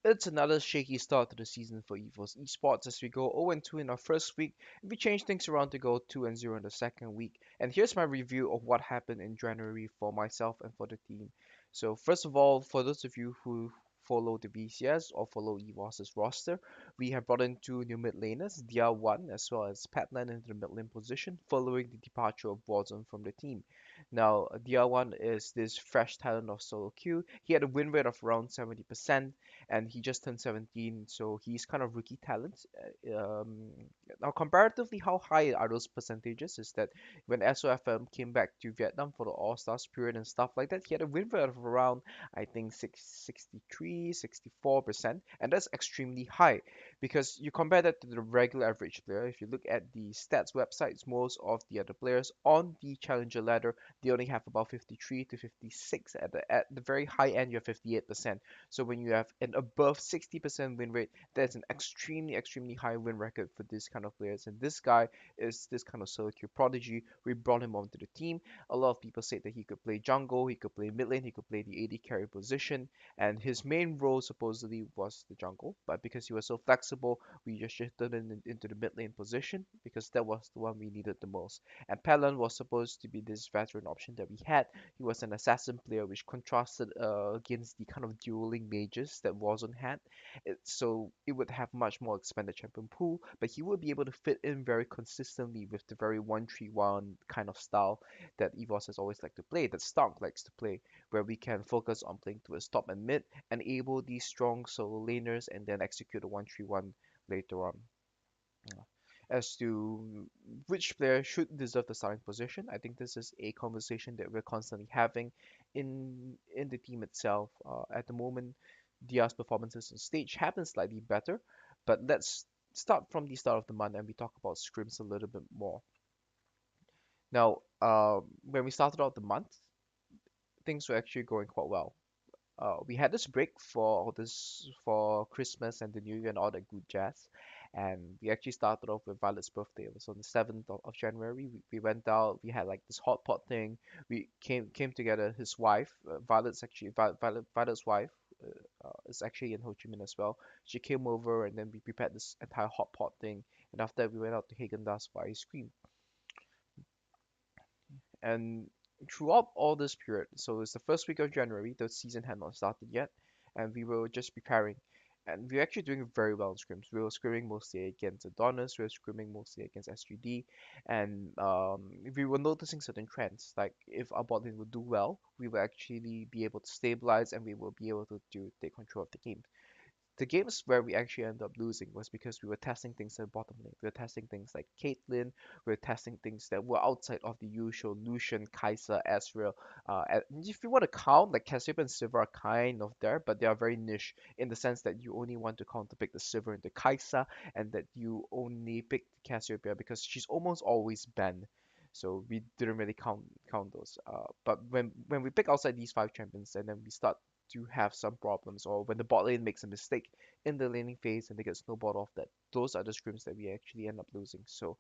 It's another shaky start to the season for EVOS Esports as we go 0-2 in our first week. We change things around to go 2-0 in the second week. And here's my review of what happened in January for myself and for the team. So first of all, for those of you who follow the VCS or follow EVOS's roster, we have brought in two new mid laners, DR1 as well as Patlan into the mid lane position following the departure of Warzone from the team. Now, DR1 is this fresh talent of solo queue. He had a win rate of around 70%, and he just turned 17, so he's kind of rookie talent. Now, comparatively, how high are those percentages? Is that when SOFM came back to Vietnam for the All Stars period and stuff like that, he had a win rate of around, I think, 63, 64%, and that's extremely high because you compare that to the regular average player. If you look at the stats websites, most of the other players on the challenger ladder, they only have about 53 to 56. At the very high end, you have 58%. So when you have an above 60% win rate, that's an extremely, extremely high win record for this kind of players. And this guy is this kind of solo queue prodigy. We brought him onto the team. A lot of people said that he could play jungle, he could play mid lane, he could play the AD carry position, and his main role supposedly was the jungle. But because he was so flexible, we just shifted him into the mid lane position because that was the one we needed the most. And Palan was supposed to be this veteran option that we had. He was an assassin player, which contrasted against the kind of dueling mages that Warzone had. So it would have much more expanded champion pool, but he would be able to fit in very consistently with the very 1-3-1 kind of style that EVOS has always liked to play, that Stark likes to play, where we can focus on playing towards top and mid, enable these strong solo laners, and then execute a 1-3-1 later on. As to which player should deserve the starting position, I think this is a conversation that we're constantly having in the team itself. At the moment, Dia's performances on stage have been slightly better, but let's start from the start of the month and we talk about scrims a little bit more. Now, when we started out the month, things were actually going quite well. We had this break for Christmas and the New Year and all that good jazz. And we actually started off with Violet's birthday. It was on the 7th of January. We went out. We had like this hot pot thing. We came together. His wife, Violet's wife, is actually in Ho Chi Minh as well. She came over and then we prepared this entire hot pot thing. And after that, we went out to Haagen Dazs for ice cream. And throughout all this period, so it's the first week of January, the season had not started yet, and we were just preparing. And we were actually doing very well in scrims. We were scrimming mostly against Adonis, we were scrimming mostly against S3D, and we were noticing certain trends. Like if our bot lane would do well, we will actually be able to stabilize and we will be able to take control of the game. The games where we actually ended up losing was because we were testing things at the bottom lane. We were testing things like Caitlyn. We were testing things that were outside of the usual Lucian, Kai'Sa, Ezreal. If you want to count, like Cassiopeia and Sivir are kind of there, but they are very niche in the sense that you only want to counter pick the Sivir and the Kai'Sa, and that you only pick Cassiopeia because she's almost always banned. So we didn't really count those. But when we pick outside these five champions and then we start to have some problems, or when the bot lane makes a mistake in the laning phase and they get snowballed off that, those are the scrims that we actually end up losing. So,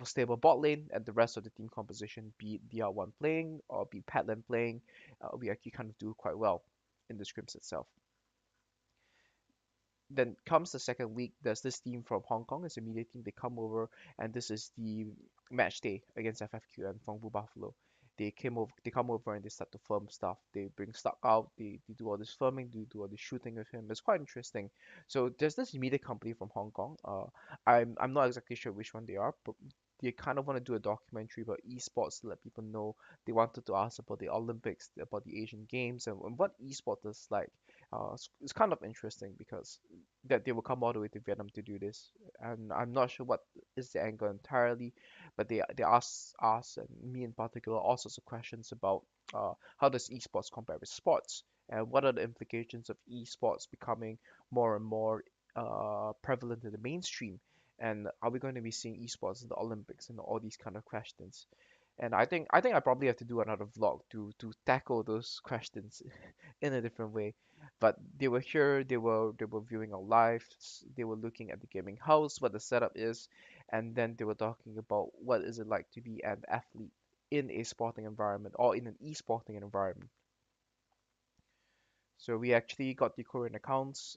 stable bot lane and the rest of the team composition, be it DR1 playing or be Patlan playing, we actually kind of do quite well in the scrims itself. Then comes the second week. There's this team from Hong Kong. It's a media team. They come over, and this is the match day against FFQ and Fengbu Buffalo. They came over. They come over and they start to firm stuff. They bring stuff out. They do all this firming. They do all this shooting with him. It's quite interesting. So there's this media company from Hong Kong. I'm not exactly sure which one they are, but they kind of want to do a documentary about esports to let people know. They wanted to ask about the Olympics, about the Asian Games, and what esports is like. It's kind of interesting because that they will come all the way to Vietnam to do this, and I'm not sure what is the angle entirely, but they ask us and me in particular all sorts of questions about how does esports compare with sports, and what are the implications of esports becoming more and more prevalent in the mainstream, and are we going to be seeing esports in the Olympics and all these kind of questions. And I think I probably have to do another vlog to tackle those questions in a different way. But they were here, they were viewing our lives, they were looking at the gaming house, what the setup is, and then they were talking about what is it like to be an athlete in a sporting environment or in an e-sporting environment. So we actually got the Korean accounts,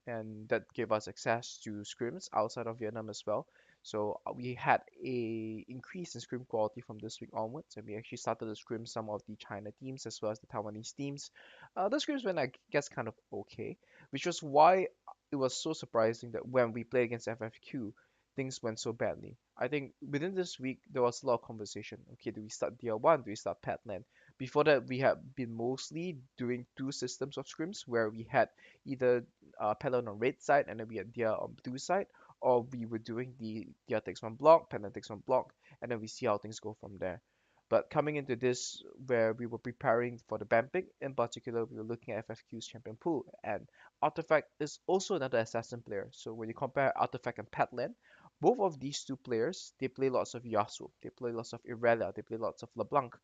and that gave us access to scrims outside of Vietnam as well. So we had a increase in scrim quality from this week onwards, and we actually started to scrim some of the China teams as well as the Taiwanese teams. The scrims went, I guess, kind of okay, which was why it was so surprising that when we played against FFQ, things went so badly. I think within this week there was a lot of conversation. Okay, do we start DR1? Do we start Padland? Before that, we had been mostly doing two systems of scrims where we had either Pelon on red side and then we had Dia on blue side, or we were doing the Dia takes one block, Pelon takes one block, and then we see how things go from there. But coming into this, where we were preparing for the Bampic, in particular, we were looking at FFQ's champion pool, and Artifact is also another assassin player. So when you compare Artifact and Petland, both of these two players, they play lots of Yasuo, they play lots of Irelia, they play lots of LeBlanc,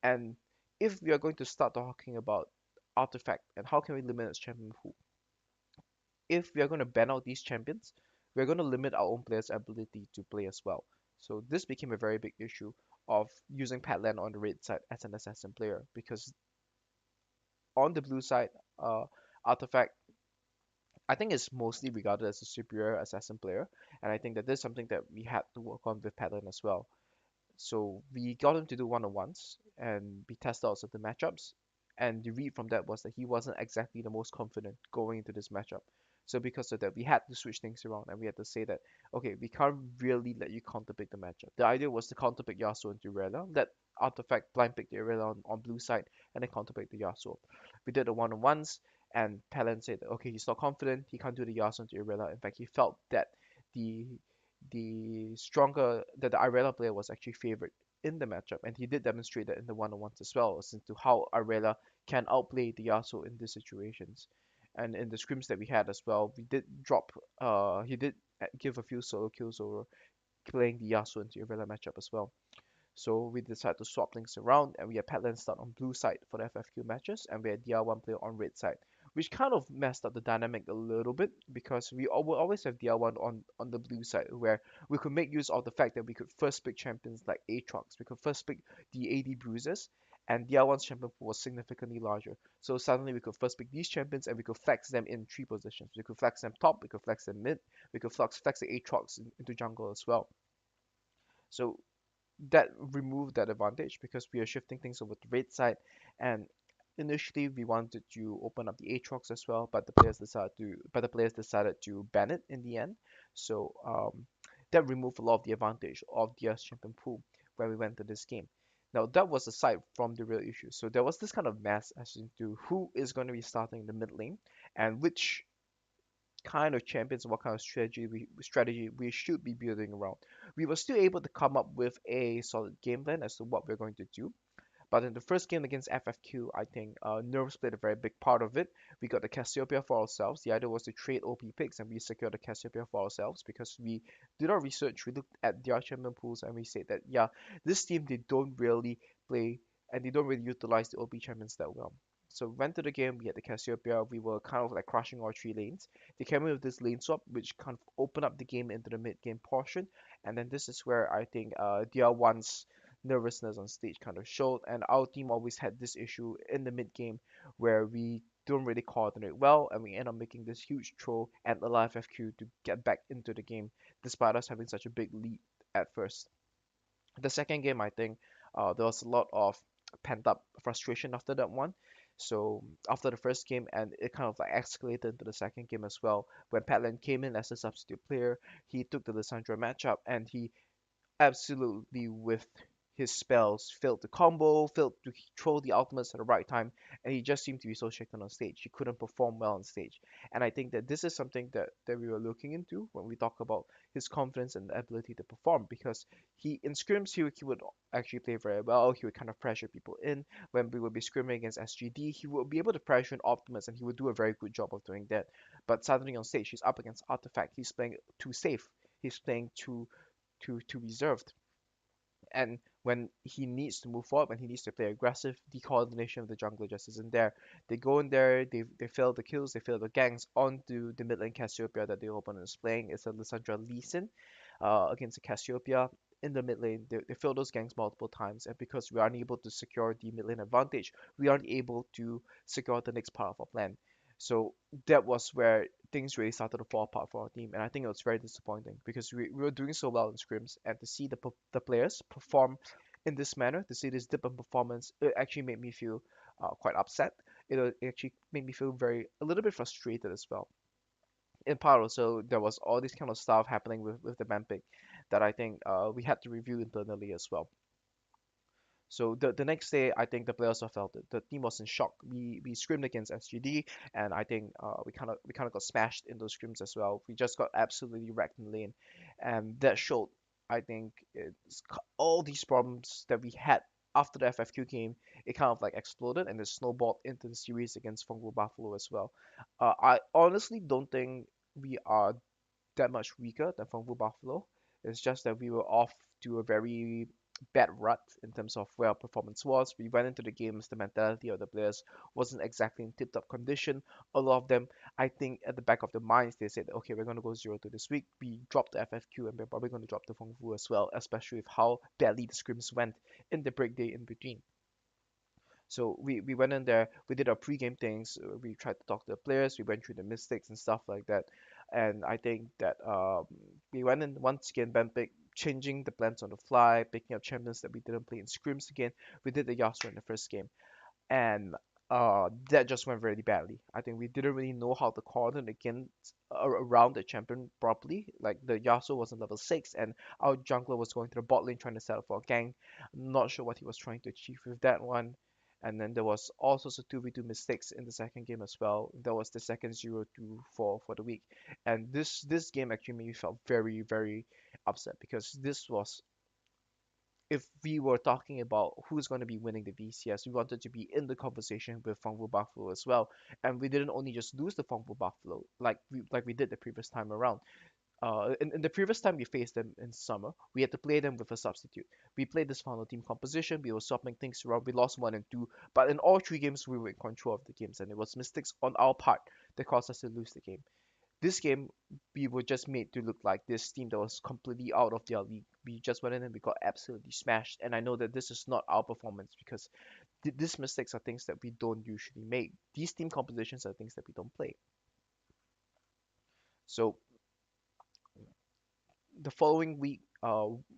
and if we are going to start talking about Artifact and how can we limit its champion pool, if we are going to ban out these champions, we're going to limit our own players' ability to play as well. So this became a very big issue of using Padland on the red side as an assassin player because on the blue side, Artifact I think is mostly regarded as a superior assassin player, and I think that this is something that we had to work on with Padland as well. So we got him to do one-on-ones and we tested out some of the matchups. And the read from that was that he wasn't exactly the most confident going into this matchup. So because of that, we had to switch things around and we had to say that, okay, we can't really let you counterpick the matchup. The idea was to counterpick Yasuo into Irelia, let Artifact blind pick the Irelia on blue side, and then counterpick the Yasuo. We did the one-on-ones, and Palan said, that, okay, he's not confident, he can't do the Yasuo into Irelia. In fact, he felt that the the Irelia player was actually favored in the matchup, and he did demonstrate that in the one-on-ones as well, as into how Irelia can outplay the Yasuo in these situations. And in the scrims that we had as well, we did drop. He did give a few solo kills over playing the Yasuo into Irelia matchup as well. So we decided to swap things around and we had Petland start on blue side for the FFQ matches and we had DR1 player on red side, which kind of messed up the dynamic a little bit because we will always have DR1 on the blue side where we could make use of the fact that we could first pick champions like Aatrox, we could first pick the AD Bruisers, and DR1's champion pool was significantly larger. So suddenly we could first pick these champions and we could flex them in three positions. We could flex them top, we could flex them mid, we could flex the Aatrox into jungle as well. So that removed that advantage because we are shifting things over to red side and initially we wanted to open up the Aatrox as well but the players decided to ban it in the end. So that removed a lot of the advantage of the US champion pool when we went to this game. Now that was aside from the real issue. So there was this kind of mess as to who is going to be starting the mid lane and which kind of champions and what kind of strategy we should be building around. We were still able to come up with a solid game plan as to what we're going to do. But in the first game against FFQ, I think nerves played a very big part of it. We got the Cassiopeia for ourselves. The idea was to trade OP picks and we secured the Cassiopeia for ourselves because we did our research. We looked at their champion pools and we said that, yeah, this team, they don't really play and they don't really utilize the OP champions that well. So we went to the game, we had the Cassiopeia, we were kind of like crushing our three lanes. They came in with this lane swap, which kind of opened up the game into the mid game portion. And then this is where I think DR1's nervousness on stage kind of showed, and our team always had this issue in the mid game where we don't really coordinate well, and we end up making this huge throw and allow FFQ to get back into the game despite us having such a big lead at first. The second game, I think there was a lot of pent up frustration after that one. So after the first game, and it kind of like escalated into the second game as well. When Patland came in as a substitute player, he took the Lissandra matchup and he absolutely with his spells, failed to combo, failed to throw the ultimates at the right time, and he just seemed to be so shaken on stage. He couldn't perform well on stage. And I think that this is something that we were looking into when we talk about his confidence and the ability to perform because he in scrims he would actually play very well. He would kind of pressure people in. When we would be scrimming against SGD, he would be able to pressure in Optimus and he would do a very good job of doing that. But suddenly on stage he's up against Artifact. He's playing too safe. He's playing too reserved. And when he needs to move forward, when he needs to play aggressive, the coordination of the jungler just isn't there. They go in there, they fail the kills, they fail the ganks onto the mid lane Cassiopeia that the opponent is playing. It's a Lissandra Lee Sin against a Cassiopeia. in the mid lane. They fill those ganks multiple times, and because we aren't able to secure the mid lane advantage, we aren't able to secure the next part of our plan. So that was where things really started to fall apart for our team, and I think it was very disappointing because we were doing so well in scrims, and to see the players perform in this manner, to see this dip in performance, it actually made me feel quite upset. It actually made me feel very a little bit frustrated as well. In part also, there was all this kind of stuff happening with the man pick that I think we had to review internally as well. So the next day, I think the players all felt it. The team was in shock. We scrimmed against SGD, and I think we kind of got smashed in those scrims as well. We just got absolutely wrecked in lane, and that showed. I think all these problems that we had after the FFQ game, it kind of like exploded and it snowballed into the series against Fungo Buffalo as well. I honestly don't think we are that much weaker than Fungo Buffalo. It's just that we were off to a very bad rut in terms of where our performance was. We went into the games, the mentality of the players wasn't exactly in tip-top condition. A lot of them, I think, at the back of their minds, they said, okay, we're going to go 0-2 this week. We dropped the FFQ and we're probably going to drop the Fengfu as well, especially with how badly the scrims went in the break day in between. So we went in there, we did our pre-game things, we tried to talk to the players, we went through the mistakes and stuff like that. And I think that we went in once again, Bampick, changing the plans on the fly, picking up champions that we didn't play in scrims again. We did the Yasuo in the first game, and that just went really badly. I think we didn't really know how to coordinate against around the champion properly. Like the Yasuo was on level 6, and our jungler was going to the bot lane trying to set up for a gank. Not sure what he was trying to achieve with that one. And then there was all sorts of 2v2 mistakes in the second game as well. That was the second 0-2 for the week. And this game actually made me felt very, very upset because this was, if we were talking about who's going to be winning the VCS, we wanted to be in the conversation with Fengwu Buffalo as well. And we didn't only just lose the Fengwu Buffalo like we did the previous time around. In the previous time we faced them in summer, we had to play them with a substitute. We played this final team composition, we were swapping things around, we lost 1 and 2, but in all three games we were in control of the games, and it was mistakes on our part that caused us to lose the game. This game, we were just made to look like this team that was completely out of their league. We just went in and we got absolutely smashed. And I know that this is not our performance because these mistakes are things that we don't usually make. These team compositions are things that we don't play. So the following week,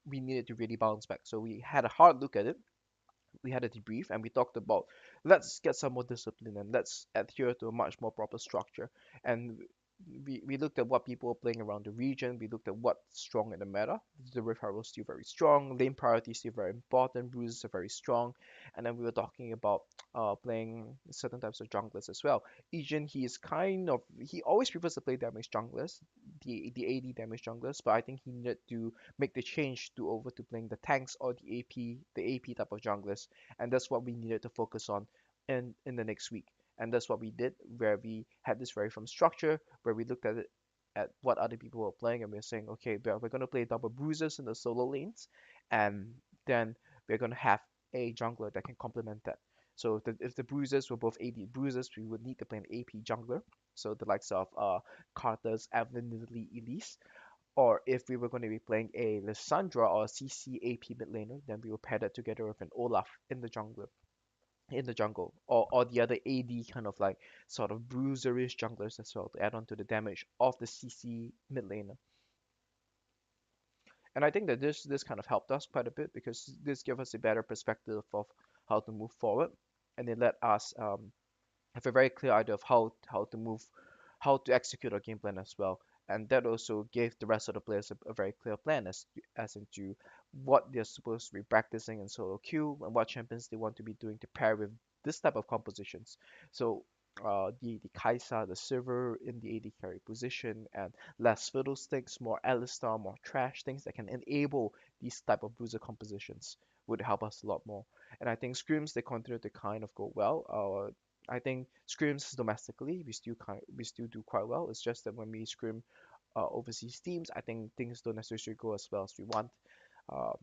we needed to really bounce back. So we had a hard look at it, we had a debrief, and we talked about, let's get some more discipline and let's adhere to a much more proper structure. And we looked at what people were playing around the region. We looked at what's strong in the meta. The Rift Herald was still very strong. Lane priority is still very important. Bruises are very strong. And then we were talking about playing certain types of junglers as well. Ejin, he always prefers to play damage junglers, the AD damage junglers, but I think he needed to make the change to over to playing the tanks or the AP type of junglers, and that's what we needed to focus on in the next week. And that's what we did, where we had this very firm structure, where we looked at it at what other people were playing, and we're saying, okay, we're going to play double bruisers in the solo lanes, and then we're going to have a jungler that can complement that. So if the bruisers were both AD bruisers, we would need to play an AP jungler. So the likes of Carter's, Evelyn, Lily, Elise. Or if we were going to be playing a Lissandra or a CC AP mid laner, then we will pair that together with an Olaf in the jungle, or the other AD kind of like sort of bruiserish junglers as well to add on to the damage of the CC mid laner. And I think that this kind of helped us quite a bit because this gave us a better perspective of how to move forward, and it let us have a very clear idea of how to execute our game plan as well. And that also gave the rest of the players a very clear plan as into what they're supposed to be practicing in solo queue and what champions they want to be doing to pair with this type of compositions. So the Kaisa, the server in the AD carry position, and less fiddlesticks, more Alistar, more trash, things that can enable these type of bruiser compositions would help us a lot more. And I think scrims they continue to kind of go well. I think scrims domestically we still do quite well. It's just that when we scrim overseas teams, I think things don't necessarily go as well as we want. Uh,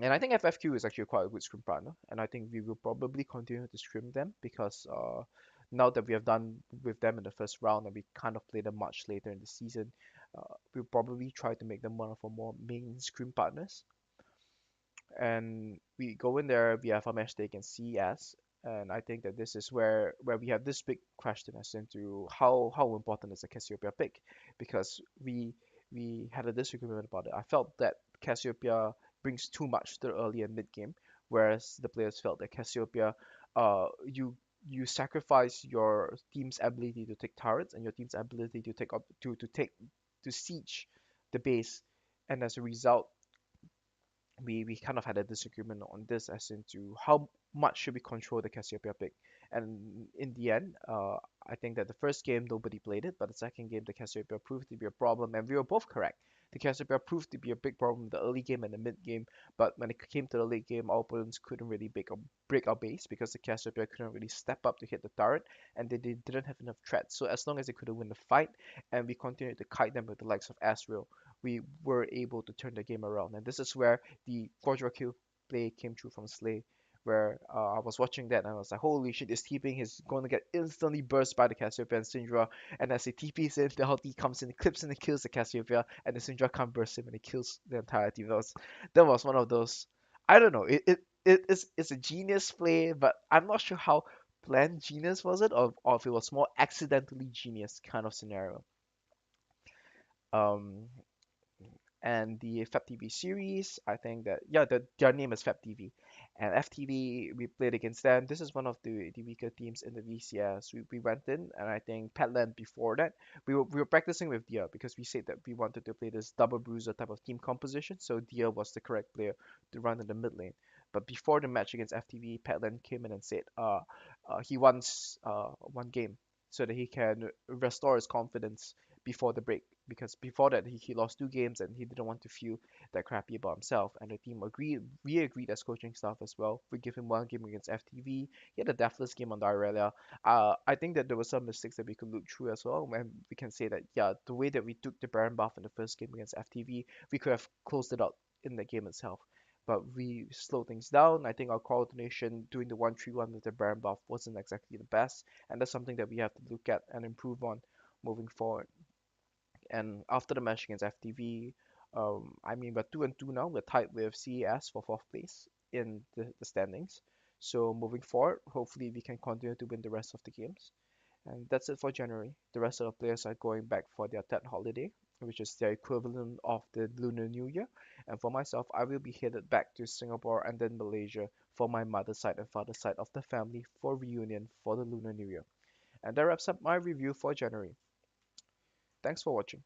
and I think FFQ is actually quite a good scrim partner, and I think we will probably continue to scrim them because now that we have done with them in the first round and we kind of play them much later in the season, we'll probably try to make them one of our more mainstream partners. And we go in there, we have a match stake in CES, and I think that this is where we have this big question as into how important is the Cassiopeia pick, because we had a disagreement about it. I felt that Cassiopeia brings too much to the early and mid game, whereas the players felt that Cassiopeia, you sacrifice your team's ability to take turrets and your team's ability to take up to siege the base, and as a result we kind of had a disagreement on this as into how much should we control the Cassiopeia pick. And in the end, I think that the first game nobody played it, but the second game the Cassiopeia proved to be a problem, and we were both correct. The Cassiopeia proved to be a big problem in the early game and the mid game, but when it came to the late game, our opponents couldn't really break our base because the Cassiopeia couldn't really step up to hit the turret, and they didn't have enough threats. So as long as they couldn't win the fight, and we continued to kite them with the likes of Asriel, we were able to turn the game around. And this is where the quadra kill play came through from Slay, where I was watching that and I was like, holy shit, this TPing is going to get instantly burst by the Cassiopeia and Syndra. And as he TPs in, the ulti comes in, clips in, and kills the Cassiopeia, and the Syndra can't burst him and he kills the entire team. That was one of those. I don't know. It's a genius play, but I'm not sure how planned genius was it, or if it was more accidentally genius kind of scenario. Um, and the FabTV series. I think that yeah, their name is FabTV, and FTV we played against them. This is one of the weaker teams in the VCS. We went in, and I think Petland before that we were practicing with Dia because we said that we wanted to play this double bruiser type of team composition. So Dia was the correct player to run in the mid lane. But before the match against FTV, Petland came in and said he wants one game so that he can restore his confidence before the break, because before that he lost two games and he didn't want to feel that crappy about himself, and the team agreed. We agreed as coaching staff as well. We give him one game against FTV. He had a deathless game on the Irelia. I think that there were some mistakes that we could look through as well, and we can say that yeah, the way that we took the Baron buff in the first game against FTV, we could have closed it out in the game itself, but we slowed things down. I think our coordination doing the 1-3-1 with the Baron buff wasn't exactly the best, and that's something that we have to look at and improve on moving forward. And after the match against FTV, I mean, we're 2-2 now. We're tied with CES for fourth place in the standings. So moving forward, hopefully we can continue to win the rest of the games. And that's it for January. The rest of the players are going back for their Tet holiday, which is their equivalent of the Lunar New Year. And for myself, I will be headed back to Singapore and then Malaysia for my mother's side and father's side of the family for reunion for the Lunar New Year. And that wraps up my review for January. Thanks for watching.